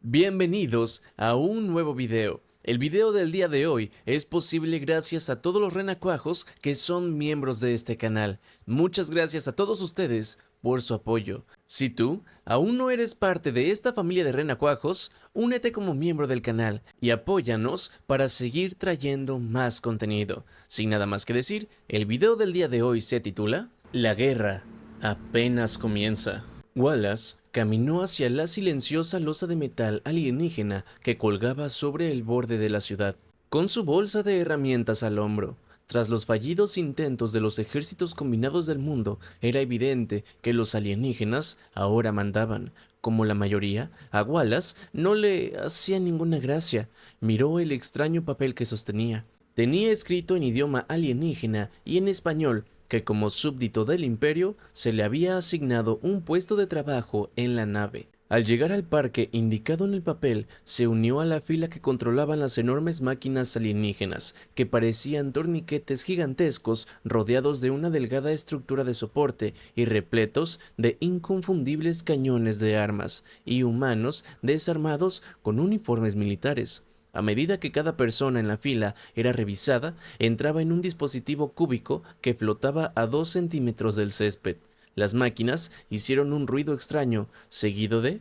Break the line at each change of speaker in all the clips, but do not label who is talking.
Bienvenidos a un nuevo video. El video del día de hoy es posible gracias a todos los renacuajos que son miembros de este canal. Muchas gracias a todos ustedes por su apoyo. Si tú aún no eres parte de esta familia de renacuajos, únete como miembro del canal y apóyanos para seguir trayendo más contenido. Sin nada más que decir, el video del día de hoy se titula La guerra apenas comienza. Wallace caminó hacia la silenciosa losa de metal alienígena que colgaba sobre el borde de la ciudad, con su bolsa de herramientas al hombro. Tras los fallidos intentos de los ejércitos combinados del mundo, era evidente que los alienígenas ahora mandaban. Como la mayoría, a Wallace no le hacía ninguna gracia. Miró el extraño papel que sostenía. Tenía escrito en idioma alienígena y en español que como súbdito del imperio se le había asignado un puesto de trabajo en la nave. Al llegar al parque indicado en el papel, se unió a la fila que controlaban las enormes máquinas alienígenas, que parecían torniquetes gigantescos rodeados de una delgada estructura de soporte y repletos de inconfundibles cañones de armas, y humanos desarmados con uniformes militares. A medida que cada persona en la fila era revisada, entraba en un dispositivo cúbico que flotaba a 2 centímetros del césped. Las máquinas hicieron un ruido extraño, seguido de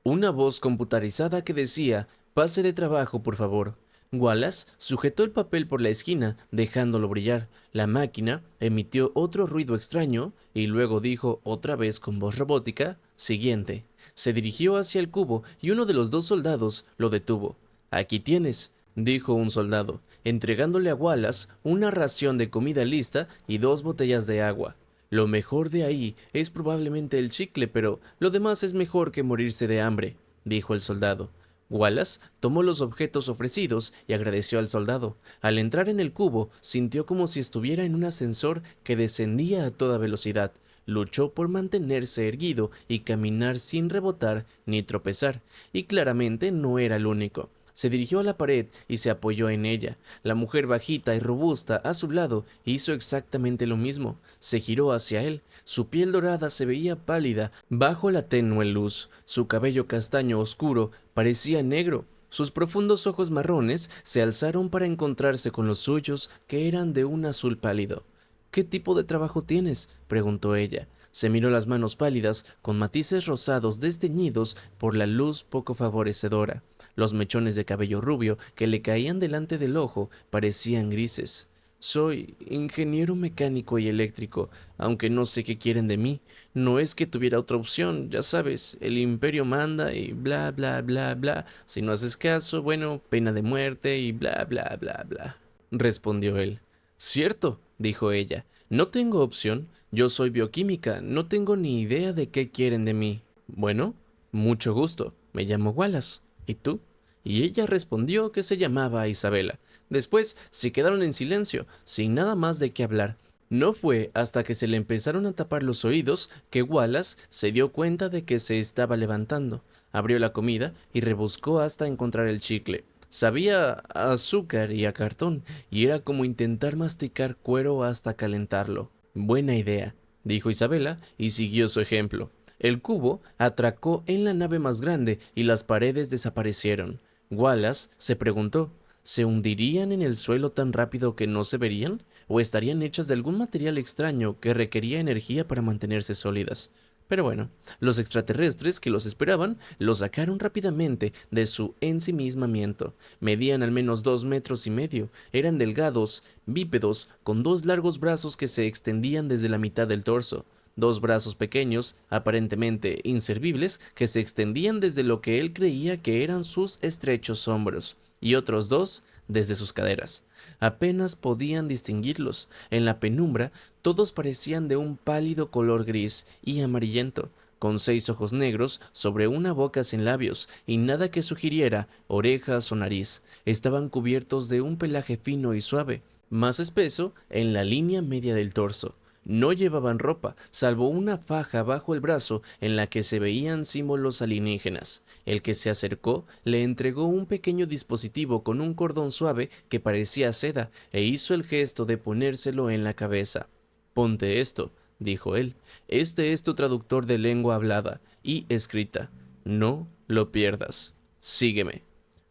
una voz computarizada que decía: «Pase de trabajo, por favor». Wallace sujetó el papel por la esquina, dejándolo brillar. La máquina emitió otro ruido extraño y luego dijo otra vez con voz robótica: «Siguiente». Se dirigió hacia el cubo y uno de los 2 soldados lo detuvo. «Aquí tienes», dijo un soldado, entregándole a Wallace una ración de comida lista y 2 botellas de agua. «Lo mejor de ahí es probablemente el chicle, pero lo demás es mejor que morirse de hambre», dijo el soldado. Wallace tomó los objetos ofrecidos y agradeció al soldado. Al entrar en el cubo, sintió como si estuviera en un ascensor que descendía a toda velocidad. Luchó por mantenerse erguido y caminar sin rebotar ni tropezar, y claramente no era el único. Se dirigió a la pared y se apoyó en ella. La mujer bajita y robusta a su lado hizo exactamente lo mismo. Se giró hacia él. Su piel dorada se veía pálida bajo la tenue luz. Su cabello castaño oscuro parecía negro. Sus profundos ojos marrones se alzaron para encontrarse con los suyos, que eran de un azul pálido. «¿Qué tipo de trabajo tienes?», preguntó ella. Se miró las manos pálidas, con matices rosados desteñidos por la luz poco favorecedora. Los mechones de cabello rubio que le caían delante del ojo parecían grises. «Soy ingeniero mecánico y eléctrico, aunque no sé qué quieren de mí. No es que tuviera otra opción, ya sabes, el imperio manda y bla bla bla bla. Si no haces caso, bueno, pena de muerte y bla bla bla bla», respondió él. «Cierto», dijo ella, «no tengo opción. Yo soy bioquímica, no tengo ni idea de qué quieren de mí». «Bueno, mucho gusto, me llamo Wallace. ¿Y tú?». Y ella respondió que se llamaba Isabela. Después se quedaron en silencio, sin nada más de qué hablar. No fue hasta que se le empezaron a tapar los oídos que Wallace se dio cuenta de que se estaba levantando. Abrió la comida y rebuscó hasta encontrar el chicle. Sabía a azúcar y a cartón, y era como intentar masticar cuero hasta calentarlo. «Buena idea», dijo Isabela, y siguió su ejemplo. El cubo atracó en la nave más grande y las paredes desaparecieron. Wallace se preguntó: ¿se hundirían en el suelo tan rápido que no se verían? ¿O estarían hechas de algún material extraño que requería energía para mantenerse sólidas? Pero bueno, los extraterrestres que los esperaban los sacaron rápidamente de su ensimismamiento. Medían al menos 2,5 metros, eran delgados, bípedos, con 2 largos brazos que se extendían desde la mitad del torso. 2 brazos pequeños, aparentemente inservibles, que se extendían desde lo que él creía que eran sus estrechos hombros, y otros 2 desde sus caderas. Apenas podían distinguirlos. En la penumbra, todos parecían de un pálido color gris y amarillento, con 6 ojos negros sobre una boca sin labios, y nada que sugiriera orejas o nariz. Estaban cubiertos de un pelaje fino y suave, más espeso en la línea media del torso. No llevaban ropa, salvo una faja bajo el brazo en la que se veían símbolos alienígenas. El que se acercó le entregó un pequeño dispositivo con un cordón suave que parecía seda e hizo el gesto de ponérselo en la cabeza. «Ponte esto», dijo él. «Este es tu traductor de lengua hablada y escrita. No lo pierdas». Sígueme.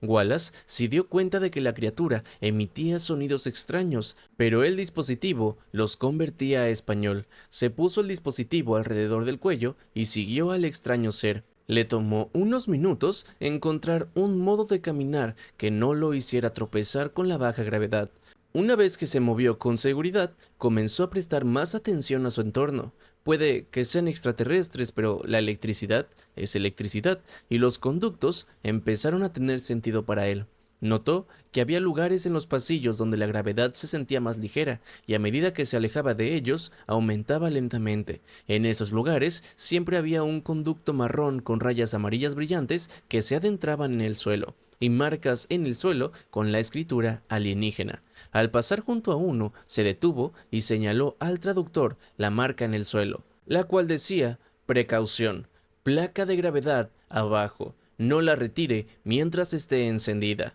Wallace se dio cuenta de que la criatura emitía sonidos extraños, pero el dispositivo los convertía a español. Se puso el dispositivo alrededor del cuello y siguió al extraño ser. Le tomó unos minutos encontrar un modo de caminar que no lo hiciera tropezar con la baja gravedad. Una vez que se movió con seguridad, comenzó a prestar más atención a su entorno. Puede que sean extraterrestres, pero la electricidad es electricidad, y los conductos empezaron a tener sentido para él. Notó que había lugares en los pasillos donde la gravedad se sentía más ligera, y a medida que se alejaba de ellos, aumentaba lentamente. En esos lugares siempre había un conducto marrón con rayas amarillas brillantes que se adentraban en el suelo, y marcas en el suelo con la escritura alienígena. Al pasar junto a uno, se detuvo y señaló al traductor la marca en el suelo, la cual decía: precaución, placa de gravedad abajo, no la retire mientras esté encendida.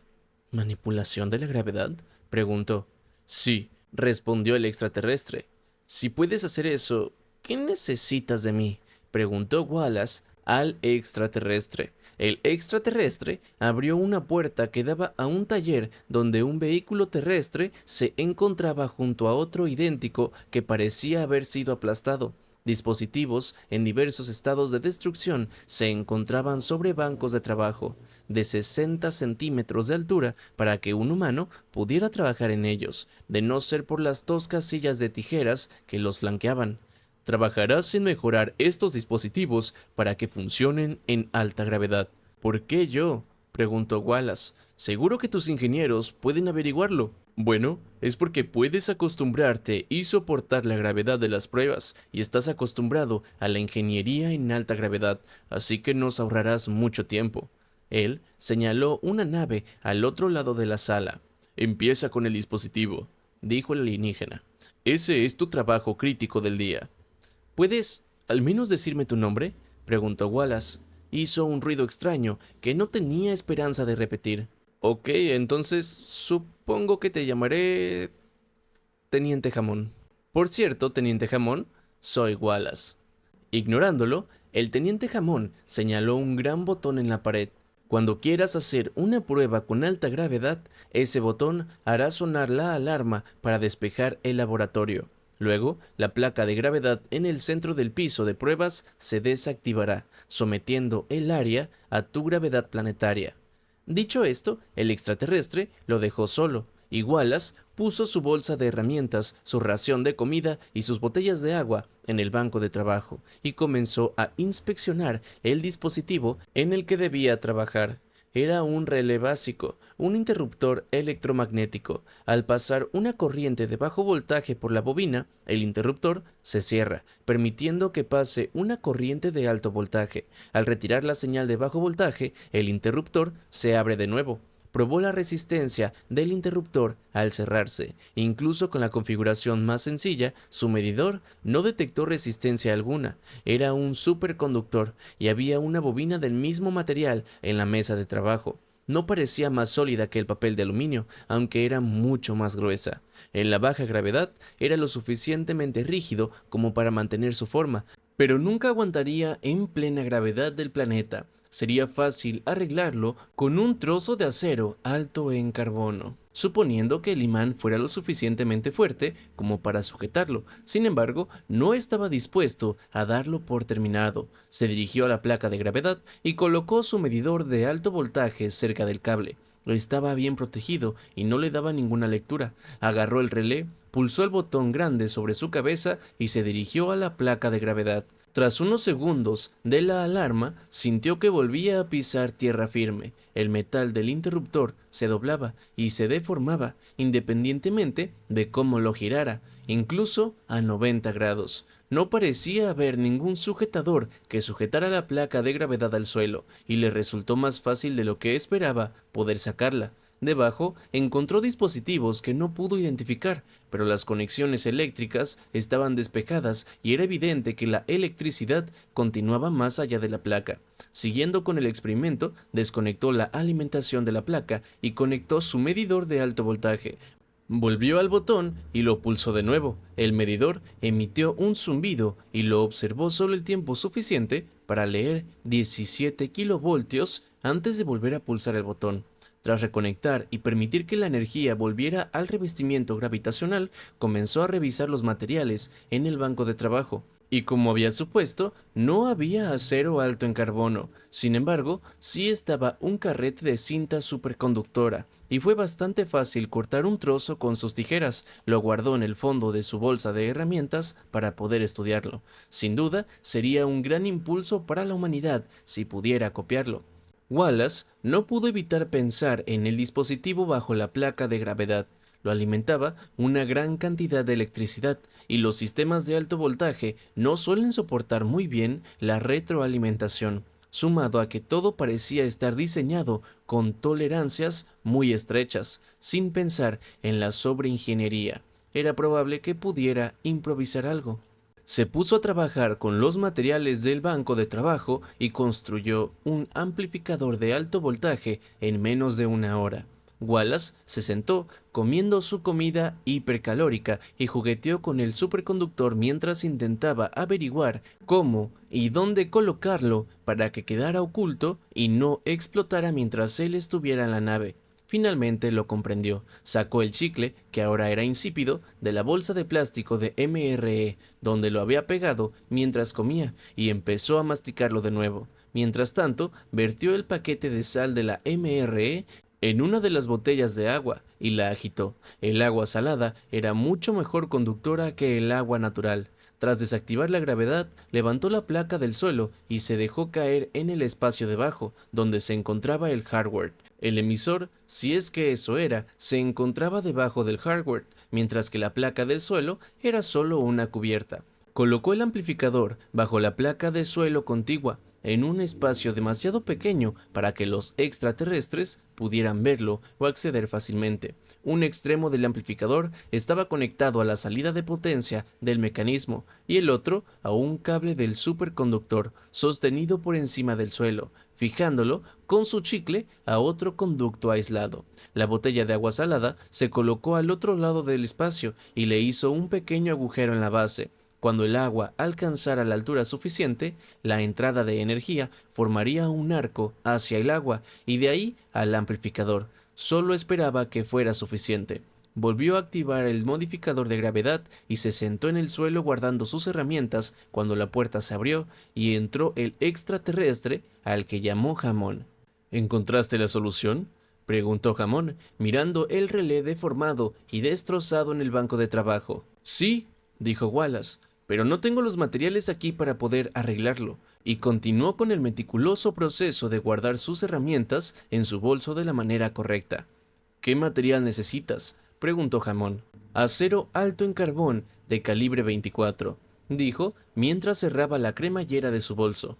¿Manipulación de la gravedad?, preguntó. Sí, respondió el extraterrestre. Si puedes hacer eso, ¿qué necesitas de mí?, preguntó Wallace al extraterrestre. El extraterrestre abrió una puerta que daba a un taller donde un vehículo terrestre se encontraba junto a otro idéntico que parecía haber sido aplastado. Dispositivos en diversos estados de destrucción se encontraban sobre bancos de trabajo de 60 centímetros de altura para que un humano pudiera trabajar en ellos, de no ser por las toscas sillas de tijeras que los flanqueaban. Trabajarás en mejorar estos dispositivos para que funcionen en alta gravedad. ¿Por qué yo?, preguntó Wallace. Seguro que tus ingenieros pueden averiguarlo. Bueno, es porque puedes acostumbrarte y soportar la gravedad de las pruebas, y estás acostumbrado a la ingeniería en alta gravedad, así que nos ahorrarás mucho tiempo. Él señaló una nave al otro lado de la sala. Empieza con el dispositivo, dijo el alienígena. Ese es tu trabajo crítico del día. ¿Puedes al menos decirme tu nombre?, preguntó Wallace. Hizo un ruido extraño que no tenía esperanza de repetir. Ok, entonces supongo que te llamaré Teniente Jamón. Por cierto, Teniente Jamón, soy Wallace. Ignorándolo, el Teniente Jamón señaló un gran botón en la pared. Cuando quieras hacer una prueba con alta gravedad, ese botón hará sonar la alarma para despejar el laboratorio. Luego, la placa de gravedad en el centro del piso de pruebas se desactivará, sometiendo el área a tu gravedad planetaria. Dicho esto, el extraterrestre lo dejó solo, y Wallace puso su bolsa de herramientas, su ración de comida y sus botellas de agua en el banco de trabajo, y comenzó a inspeccionar el dispositivo en el que debía trabajar. Era un relé básico, un interruptor electromagnético. Al pasar una corriente de bajo voltaje por la bobina, el interruptor se cierra, permitiendo que pase una corriente de alto voltaje. Al retirar la señal de bajo voltaje, el interruptor se abre de nuevo. Probó la resistencia del interruptor al cerrarse. Incluso con la configuración más sencilla, su medidor no detectó resistencia alguna. Era un superconductor y había una bobina del mismo material en la mesa de trabajo. No parecía más sólida que el papel de aluminio, aunque era mucho más gruesa. En la baja gravedad era lo suficientemente rígido como para mantener su forma, pero nunca aguantaría en plena gravedad del planeta. Sería fácil arreglarlo con un trozo de acero alto en carbono, suponiendo que el imán fuera lo suficientemente fuerte como para sujetarlo. Sin embargo, no estaba dispuesto a darlo por terminado. Se dirigió a la placa de gravedad y colocó su medidor de alto voltaje cerca del cable. Estaba bien protegido y no le daba ninguna lectura. Agarró el relé, pulsó el botón grande sobre su cabeza y se dirigió a la placa de gravedad. Tras unos segundos de la alarma, sintió que volvía a pisar tierra firme. El metal del interruptor se doblaba y se deformaba, independientemente de cómo lo girara, incluso a 90 grados. No parecía haber ningún sujetador que sujetara la placa de gravedad al suelo, y le resultó más fácil de lo que esperaba poder sacarla. Debajo encontró dispositivos que no pudo identificar, pero las conexiones eléctricas estaban despejadas y era evidente que la electricidad continuaba más allá de la placa. Siguiendo con el experimento, desconectó la alimentación de la placa y conectó su medidor de alto voltaje. Volvió al botón y lo pulsó de nuevo. El medidor emitió un zumbido y lo observó solo el tiempo suficiente para leer 17 kilovoltios antes de volver a pulsar el botón. Tras reconectar y permitir que la energía volviera al revestimiento gravitacional, comenzó a revisar los materiales en el banco de trabajo. Y como había supuesto, no había acero alto en carbono. Sin embargo, sí estaba un carrete de cinta superconductora, y fue bastante fácil cortar un trozo con sus tijeras. Lo guardó en el fondo de su bolsa de herramientas para poder estudiarlo. Sin duda, sería un gran impulso para la humanidad si pudiera copiarlo. Wallace no pudo evitar pensar en el dispositivo bajo la placa de gravedad. Lo alimentaba una gran cantidad de electricidad, y los sistemas de alto voltaje no suelen soportar muy bien la retroalimentación, sumado a que todo parecía estar diseñado con tolerancias muy estrechas, sin pensar en la sobreingeniería. Era probable que pudiera improvisar algo. Se puso a trabajar con los materiales del banco de trabajo y construyó un amplificador de alto voltaje en menos de una hora. Wallace se sentó comiendo su comida hipercalórica y jugueteó con el superconductor mientras intentaba averiguar cómo y dónde colocarlo para que quedara oculto y no explotara mientras él estuviera en la nave. Finalmente lo comprendió. Sacó el chicle, que ahora era insípido, de la bolsa de plástico de MRE, donde lo había pegado mientras comía, y empezó a masticarlo de nuevo. Mientras tanto, vertió el paquete de sal de la MRE en una de las botellas de agua y la agitó. El agua salada era mucho mejor conductora que el agua natural. Tras desactivar la gravedad, levantó la placa del suelo y se dejó caer en el espacio debajo, donde se encontraba el hardware. El emisor, si es que eso era, se encontraba debajo del hardware, mientras que la placa del suelo era solo una cubierta. Colocó el amplificador bajo la placa de suelo contigua, en un espacio demasiado pequeño para que los extraterrestres pudieran verlo o acceder fácilmente. Un extremo del amplificador estaba conectado a la salida de potencia del mecanismo y el otro a un cable del superconductor sostenido por encima del suelo, fijándolo con su chicle a otro conducto aislado. La botella de agua salada se colocó al otro lado del espacio y le hizo un pequeño agujero en la base. Cuando el agua alcanzara la altura suficiente, la entrada de energía formaría un arco hacia el agua y de ahí al amplificador. Solo esperaba que fuera suficiente. Volvió a activar el modificador de gravedad y se sentó en el suelo guardando sus herramientas cuando la puerta se abrió y entró el extraterrestre al que llamó Jamón. ¿Encontraste la solución?, preguntó Jamón, mirando el relé deformado y destrozado en el banco de trabajo. Sí, dijo Wallace, pero no tengo los materiales aquí para poder arreglarlo, y continuó con el meticuloso proceso de guardar sus herramientas en su bolso de la manera correcta. ¿Qué material necesitas?, preguntó Jamón. Acero alto en carbón de calibre 24, dijo mientras cerraba la cremallera de su bolso.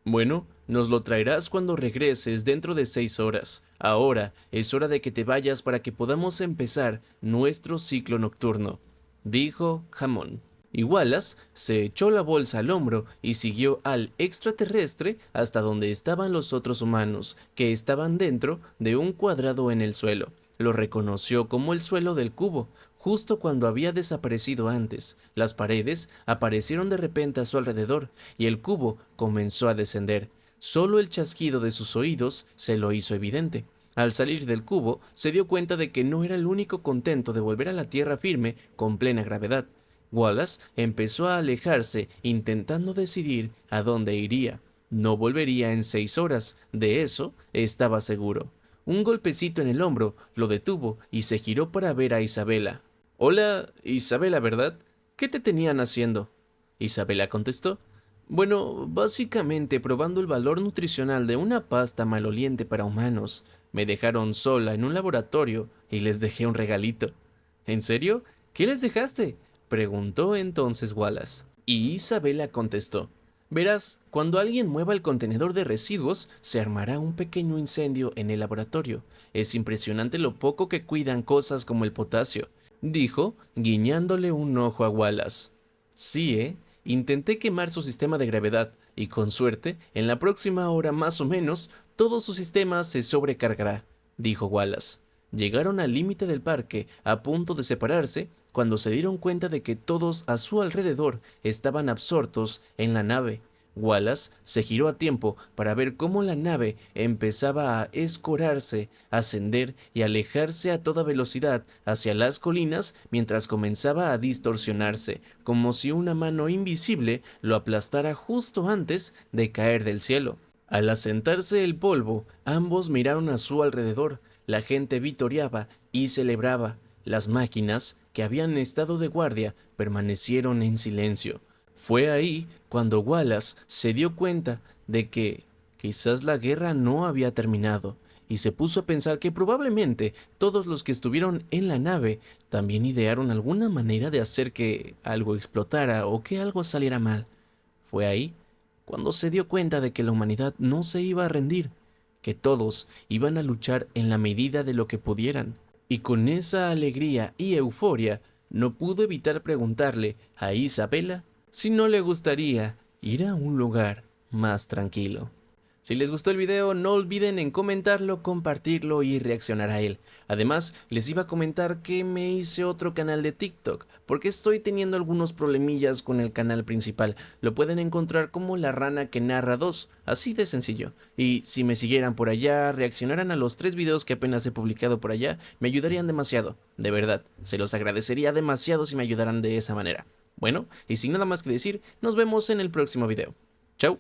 Bueno, nos lo traerás cuando regreses dentro de 6 horas. Ahora es hora de que te vayas para que podamos empezar nuestro ciclo nocturno, dijo Jamón. Y Wallace se echó la bolsa al hombro y siguió al extraterrestre hasta donde estaban los otros humanos, que estaban dentro de un cuadrado en el suelo. Lo reconoció como el suelo del cubo, justo cuando había desaparecido antes. Las paredes aparecieron de repente a su alrededor, y el cubo comenzó a descender. Solo el chasquido de sus oídos se lo hizo evidente. Al salir del cubo, se dio cuenta de que no era el único contento de volver a la tierra firme con plena gravedad. Wallace empezó a alejarse, intentando decidir a dónde iría. No volvería en 6 horas, de eso estaba seguro. Un golpecito en el hombro lo detuvo y se giró para ver a Isabela. «Hola, Isabela, ¿verdad? ¿Qué te tenían haciendo?», Isabela contestó. «Bueno, básicamente probando el valor nutricional de una pasta maloliente para humanos. Me dejaron sola en un laboratorio y les dejé un regalito». «¿En serio? ¿Qué les dejaste?», preguntó entonces Wallace. Y Isabela contestó. «Verás, cuando alguien mueva el contenedor de residuos, se armará un pequeño incendio en el laboratorio. Es impresionante lo poco que cuidan cosas como el potasio», dijo, guiñándole un ojo a Wallace. «Sí, intenté quemar su sistema de gravedad, y con suerte, en la próxima hora más o menos, todo su sistema se sobrecargará», dijo Wallace. Llegaron al límite del parque, a punto de separarse, cuando se dieron cuenta de que todos a su alrededor estaban absortos en la nave. Wallace se giró a tiempo para ver cómo la nave empezaba a escorarse, ascender y alejarse a toda velocidad hacia las colinas mientras comenzaba a distorsionarse, como si una mano invisible lo aplastara justo antes de caer del cielo. Al asentarse el polvo, ambos miraron a su alrededor. La gente vitoreaba y celebraba. Las máquinas, que habían estado de guardia, permanecieron en silencio. Fue ahí cuando Wallace se dio cuenta de que quizás la guerra no había terminado, y se puso a pensar que probablemente todos los que estuvieron en la nave también idearon alguna manera de hacer que algo explotara o que algo saliera mal. Fue ahí cuando se dio cuenta de que la humanidad no se iba a rendir, que todos iban a luchar en la medida de lo que pudieran. Y con esa alegría y euforia, no pudo evitar preguntarle a Isabela si no le gustaría ir a un lugar más tranquilo. Si les gustó el video, no olviden en comentarlo, compartirlo y reaccionar a él. Además, les iba a comentar que me hice otro canal de TikTok, porque estoy teniendo algunos problemillas con el canal principal. Lo pueden encontrar como La Rana que Narra 2, así de sencillo. Y si me siguieran por allá, reaccionaran a los 3 videos que apenas he publicado por allá, me ayudarían demasiado. De verdad, se los agradecería demasiado si me ayudaran de esa manera. Bueno, y sin nada más que decir, nos vemos en el próximo video. Chau.